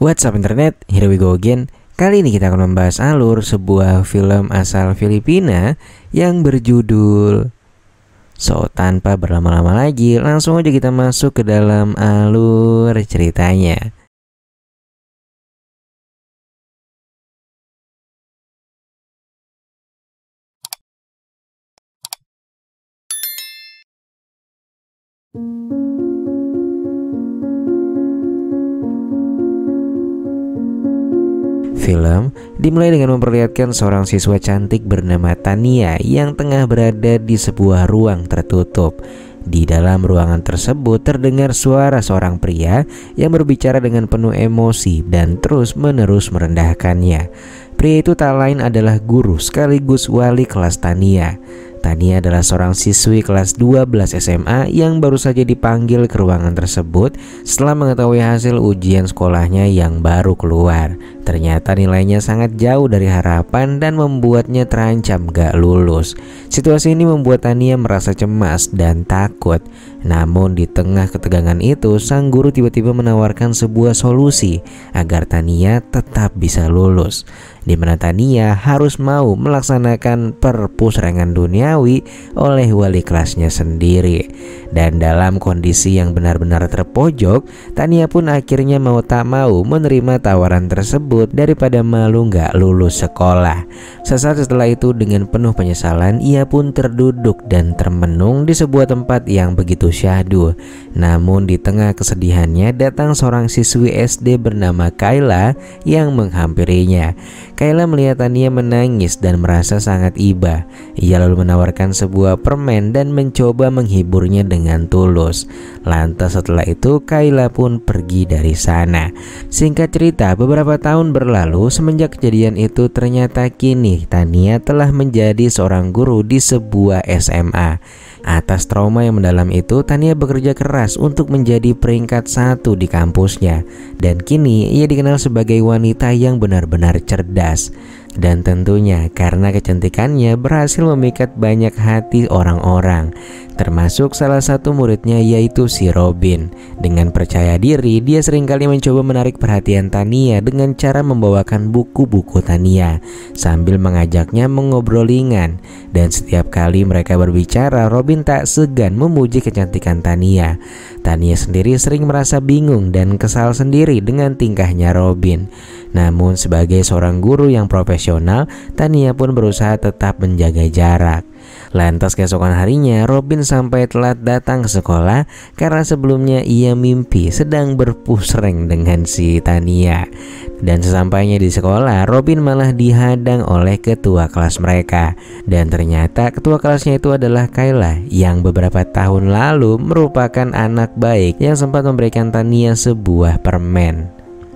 What's up internet, here we go again. Kali ini kita akan membahas alur sebuah film asal Filipina yang berjudul So. Tanpa berlama-lama lagi, langsung aja kita masuk ke dalam alur ceritanya. Film dimulai dengan memperlihatkan seorang siswa cantik bernama Tania yang tengah berada di sebuah ruang tertutup. Di dalam ruangan tersebut terdengar suara seorang pria yang berbicara dengan penuh emosi dan terus-menerus merendahkannya. Pria itu tak lain adalah guru sekaligus wali kelas Tania. Tania adalah seorang siswi kelas 12 SMA yang baru saja dipanggil ke ruangan tersebut setelah mengetahui hasil ujian sekolahnya yang baru keluar. Ternyata nilainya sangat jauh dari harapan dan membuatnya terancam gak lulus. Situasi ini membuat Tania merasa cemas dan takut. Namun di tengah ketegangan itu, sang guru tiba-tiba menawarkan sebuah solusi agar Tania tetap bisa lulus, di mana Tania harus mau melaksanakan perpusrengan duniawi oleh wali kelasnya sendiri. Dan dalam kondisi yang benar-benar terpojok, Tania pun akhirnya mau tak mau menerima tawaran tersebut daripada malu gak lulus sekolah. Sesaat setelah itu, dengan penuh penyesalan, ia pun terduduk dan termenung di sebuah tempat yang begitu syahdu. Namun di tengah kesedihannya datang seorang siswi SD bernama Kayla yang menghampirinya. Kayla melihat Tania menangis dan merasa sangat iba. Ia lalu menawarkan sebuah permen dan mencoba menghiburnya dengan tulus. Lantas setelah itu Kayla pun pergi dari sana. Singkat cerita, beberapa tahun berlalu semenjak kejadian itu, ternyata kini Tania telah menjadi seorang guru di sebuah SMA. Atas trauma yang mendalam itu, Tania bekerja keras untuk menjadi peringkat 1 di kampusnya. Dan kini ia dikenal sebagai wanita yang benar-benar cerdas. Dan tentunya karena kecantikannya berhasil memikat banyak hati orang-orang, termasuk salah satu muridnya yaitu si Robin. Dengan percaya diri, dia seringkali mencoba menarik perhatian Tania dengan cara membawakan buku-buku Tania sambil mengajaknya mengobrolingan. Dan setiap kali mereka berbicara, Robin tak segan memuji kecantikan Tania. Tania sendiri sering merasa bingung dan kesal sendiri dengan tingkahnya Robin. Namun sebagai seorang guru yang profesional, Tania pun berusaha tetap menjaga jarak. Lantas keesokan harinya, Robin sampai telat datang ke sekolah karena sebelumnya ia mimpi sedang berpusreng dengan si Tania. Dan sesampainya di sekolah, Robin malah dihadang oleh ketua kelas mereka. Dan ternyata ketua kelasnya itu adalah Kayla yang beberapa tahun lalu merupakan anak baik yang sempat memberikan Tania sebuah permen.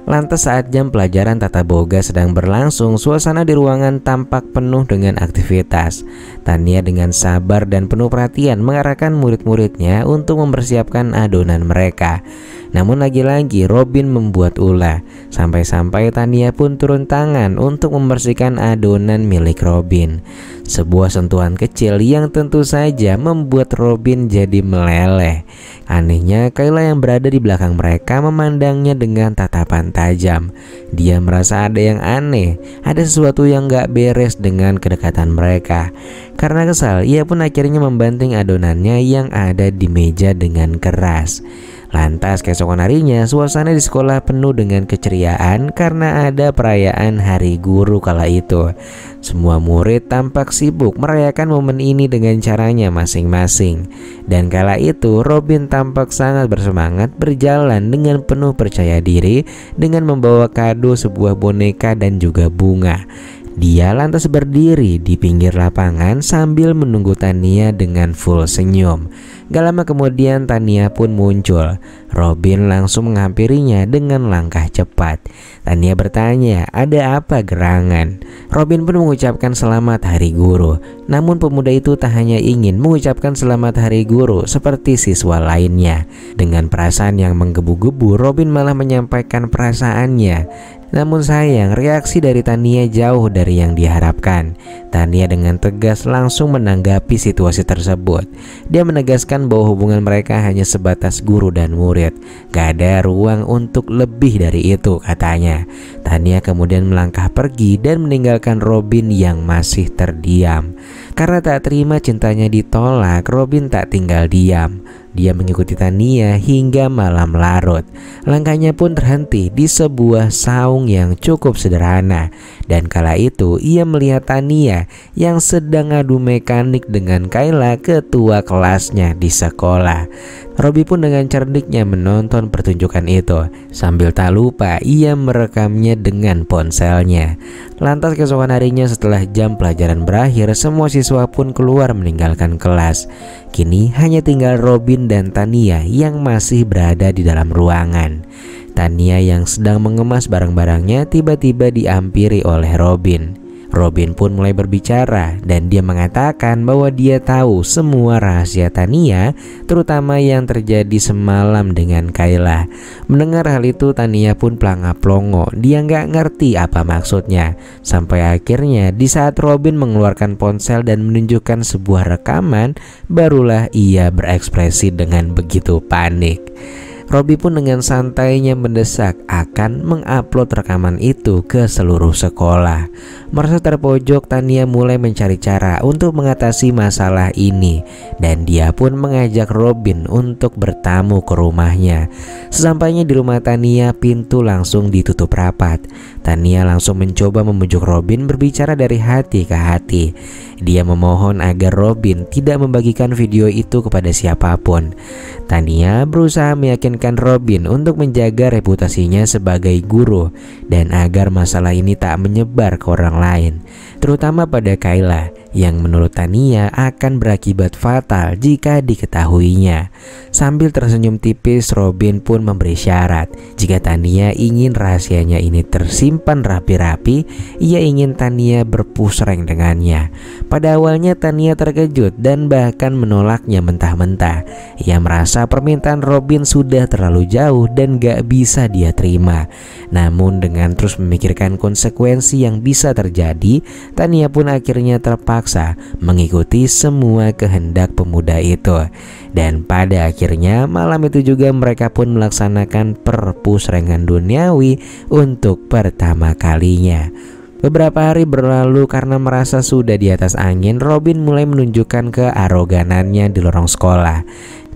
Lantas saat jam pelajaran tata boga sedang berlangsung, suasana di ruangan tampak penuh dengan aktivitas. Tania dengan sabar dan penuh perhatian mengarahkan murid-muridnya untuk mempersiapkan adonan mereka. Namun lagi-lagi Robin membuat ulah. Sampai-sampai Tania pun turun tangan untuk membersihkan adonan milik Robin. Sebuah sentuhan kecil yang tentu saja membuat Robin jadi meleleh. Anehnya, Kayla yang berada di belakang mereka memandangnya dengan tatapan tajam. Dia merasa ada yang aneh, ada sesuatu yang gak beres dengan kedekatan mereka. Karena kesal, ia pun akhirnya membanting adonannya yang ada di meja dengan keras. Lantas keesokan harinya, suasana di sekolah penuh dengan keceriaan karena ada perayaan Hari Guru kala itu. Semua murid tampak sibuk merayakan momen ini dengan caranya masing-masing. Dan kala itu Robin tampak sangat bersemangat berjalan dengan penuh percaya diri dengan membawa kado sebuah boneka dan juga bunga. Dia lantas berdiri di pinggir lapangan sambil menunggu Tania dengan full senyum. Gak lama kemudian Tania pun muncul. Robin langsung menghampirinya dengan langkah cepat. Tania bertanya, ada apa gerangan? Robin pun mengucapkan selamat Hari Guru. Namun pemuda itu tak hanya ingin mengucapkan selamat Hari Guru seperti siswa lainnya. Dengan perasaan yang menggebu-gebu, Robin malah menyampaikan perasaannya. Namun sayang, reaksi dari Tania jauh dari yang diharapkan. Tania dengan tegas langsung menanggapi situasi tersebut. Dia menegaskan bahwa hubungan mereka hanya sebatas guru dan murid. Gak ada ruang untuk lebih dari itu, katanya. Tania kemudian melangkah pergi dan meninggalkan Robin yang masih terdiam. Karena tak terima cintanya ditolak, Robin tak tinggal diam. Dia mengikuti Tania hingga malam larut. Langkahnya pun terhenti di sebuah saung yang cukup sederhana. Dan kala itu ia melihat Tania yang sedang adu mekanik dengan Kayla, ketua kelasnya di sekolah. Robby pun dengan cerdiknya menonton pertunjukan itu. Sambil tak lupa ia merekamnya dengan ponselnya. Lantas keesokan harinya setelah jam pelajaran berakhir, semua siswa pun keluar meninggalkan kelas. Kini hanya tinggal Robin dan Tania yang masih berada di dalam ruangan. Tania yang sedang mengemas barang-barangnya tiba-tiba dihampiri oleh Robin. Robin pun mulai berbicara dan dia mengatakan bahwa dia tahu semua rahasia Tania, terutama yang terjadi semalam dengan Kayla. Mendengar hal itu Tania pun pelangap-pelongo, dia nggak ngerti apa maksudnya. Sampai akhirnya di saat Robin mengeluarkan ponsel dan menunjukkan sebuah rekaman, barulah ia berekspresi dengan begitu panik. Robby pun dengan santainya mendesak akan mengupload rekaman itu ke seluruh sekolah. Merasa terpojok, Tania mulai mencari cara untuk mengatasi masalah ini. Dan dia pun mengajak Robin untuk bertamu ke rumahnya. Sesampainya di rumah Tania, pintu langsung ditutup rapat. Tania langsung mencoba membujuk Robin berbicara dari hati ke hati. Dia memohon agar Robin tidak membagikan video itu kepada siapapun. Tania berusaha meyakinkan Robin untuk menjaga reputasinya sebagai guru dan agar masalah ini tak menyebar ke orang lain, terutama pada Kayla yang menurut Tania akan berakibat fatal jika diketahuinya. Sambil tersenyum tipis, Robin pun memberi syarat jika Tania ingin rahasianya ini tersimpan rapi-rapi, ia ingin Tania berpusreng dengannya. Pada awalnya Tania terkejut dan bahkan menolaknya mentah-mentah. Ia merasa permintaan Robin sudah terlalu jauh dan gak bisa dia terima. Namun dengan terus memikirkan konsekuensi yang bisa terjadi, Tania pun akhirnya terpaksa mengikuti semua kehendak pemuda itu. Dan pada akhirnya malam itu juga mereka pun melaksanakan perpusrengan duniawi untuk pertama kalinya. Beberapa hari berlalu karena merasa sudah di atas angin, Robin mulai menunjukkan kearoganannya di lorong sekolah.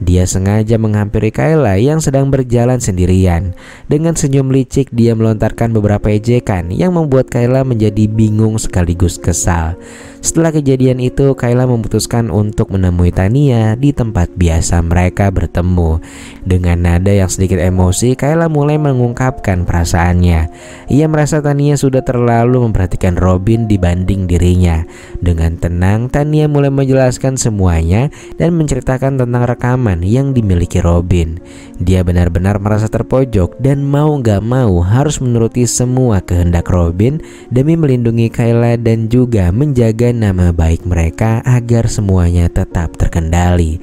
Dia sengaja menghampiri Kayla yang sedang berjalan sendirian. Dengan senyum licik dia melontarkan beberapa ejekan yang membuat Kayla menjadi bingung sekaligus kesal. Setelah kejadian itu, Kayla memutuskan untuk menemui Tania di tempat biasa mereka bertemu. Dengan nada yang sedikit emosi, Kayla mulai mengungkapkan perasaannya. Ia merasa Tania sudah terlalu memperhatikan Robin dibanding dirinya. Dengan tenang, Tania mulai menjelaskan semuanya dan menceritakan tentang rekaman yang dimiliki Robin. Dia benar-benar merasa terpojok dan mau gak mau harus menuruti semua kehendak Robin demi melindungi Kayla dan juga menjaga nama baik mereka agar semuanya tetap terkendali.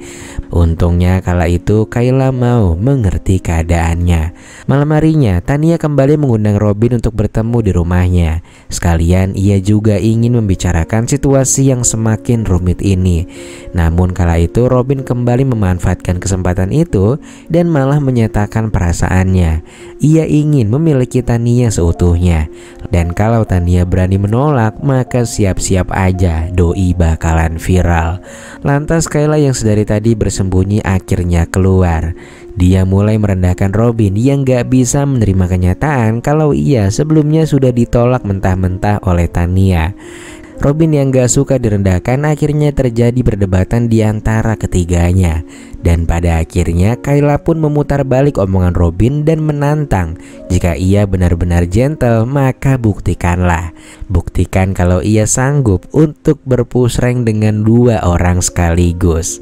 Untungnya kala itu Kayla mau mengerti keadaannya. Malam harinya Tania kembali mengundang Robin untuk bertemu di rumahnya. Sekalian ia juga ingin membicarakan situasi yang semakin rumit ini. Namun kala itu Robin kembali memanfaatkan kesempatan itu dan malah menyatakan perasaannya. Ia ingin memiliki Tania seutuhnya. Dan kalau Tania berani menolak, maka siap-siap aja doi bakalan viral. Lantas Kayla yang sedari tadi bersembunyi akhirnya keluar. Dia mulai merendahkan Robin yang gak bisa menerima kenyataan kalau ia sebelumnya sudah ditolak mentah-mentah oleh Tania. Robin yang gak suka direndahkan akhirnya terjadi perdebatan di antara ketiganya. Dan pada akhirnya Kayla pun memutar balik omongan Robin dan menantang, jika ia benar-benar gentle maka buktikanlah. Buktikan kalau ia sanggup untuk berpusreng dengan dua orang sekaligus.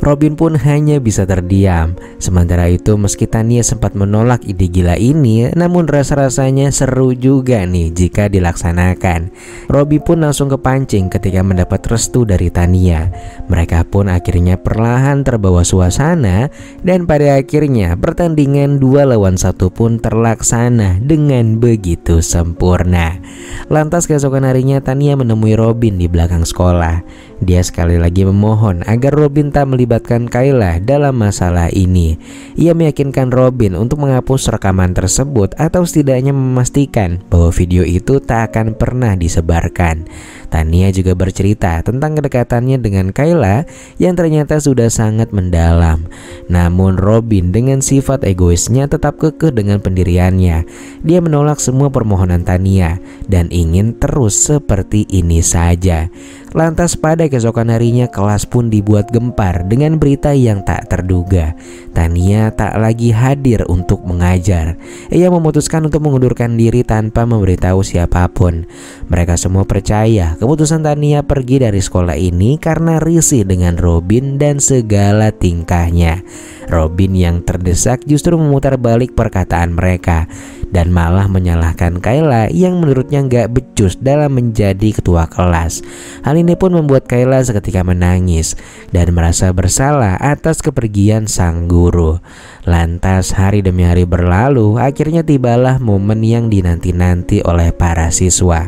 Robin pun hanya bisa terdiam. Sementara itu meski Tania sempat menolak ide gila ini, namun rasa-rasanya seru juga nih jika dilaksanakan. Robin pun langsung kepancing ketika mendapat restu dari Tania. Mereka pun akhirnya perlahan terbawa suasana dan pada akhirnya pertandingan 2 lawan 1 pun terlaksana dengan begitu sempurna. Lantas keesokan harinya Tania menemui Robin di belakang sekolah. Dia sekali lagi memohon agar Robin tak melibatkan Kayla dalam masalah ini. Ia meyakinkan Robin untuk menghapus rekaman tersebut atau setidaknya memastikan bahwa video itu tak akan pernah disebarkan. Tania juga bercerita tentang kedekatannya dengan Kayla yang ternyata sudah sangat mendalam. Namun Robin dengan sifat egoisnya tetap kekeh dengan pendiriannya. Dia menolak semua permohonan Tania dan ingin terus seperti ini saja. Lantas pada keesokan harinya kelas pun dibuat gempar dengan berita yang tak terduga. Tania tak lagi hadir untuk mengajar. Ia memutuskan untuk mengundurkan diri tanpa memberitahu siapapun. Mereka semua percaya keputusan Tania pergi dari sekolah ini karena risih dengan Robin dan segala tingkahnya. Robin yang terdesak justru memutar balik perkataan mereka dan malah menyalahkan Kayla yang menurutnya gak becus dalam menjadi ketua kelas. Hal ini pun membuat Kayla seketika menangis dan merasa bersalah atas kepergian sang guru. Lantas hari demi hari berlalu, akhirnya tibalah momen yang dinanti-nanti oleh para siswa.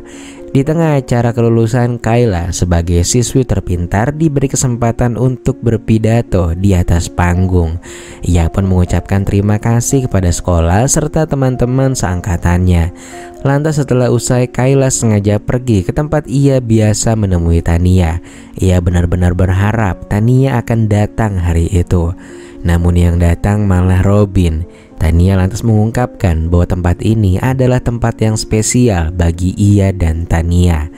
Di tengah acara kelulusan, Kayla sebagai siswi terpintar diberi kesempatan untuk berpidato di atas panggung. Ia pun mengucapkan terima kasih kepada sekolah serta teman-teman seangkatannya. Lantas setelah usai, Kayla sengaja pergi ke tempat ia biasa menemui Tania. Ia benar-benar berharap Tania akan datang hari itu. Namun yang datang malah Robin. Tania lantas mengungkapkan bahwa tempat ini adalah tempat yang spesial bagi ia dan Tania.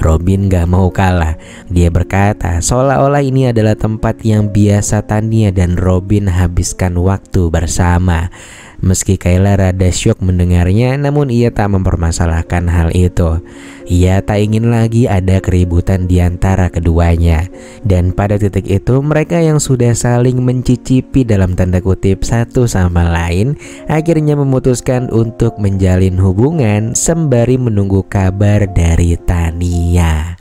Robin gak mau kalah. Dia berkata seolah-olah ini adalah tempat yang biasa Tania dan Robin habiskan waktu bersama. Meski Kayla rada syok mendengarnya, namun ia tak mempermasalahkan hal itu. Ia tak ingin lagi ada keributan di antara keduanya. Dan pada titik itu mereka yang sudah saling mencicipi dalam tanda kutip satu sama lain akhirnya memutuskan untuk menjalin hubungan sembari menunggu kabar dari Tania.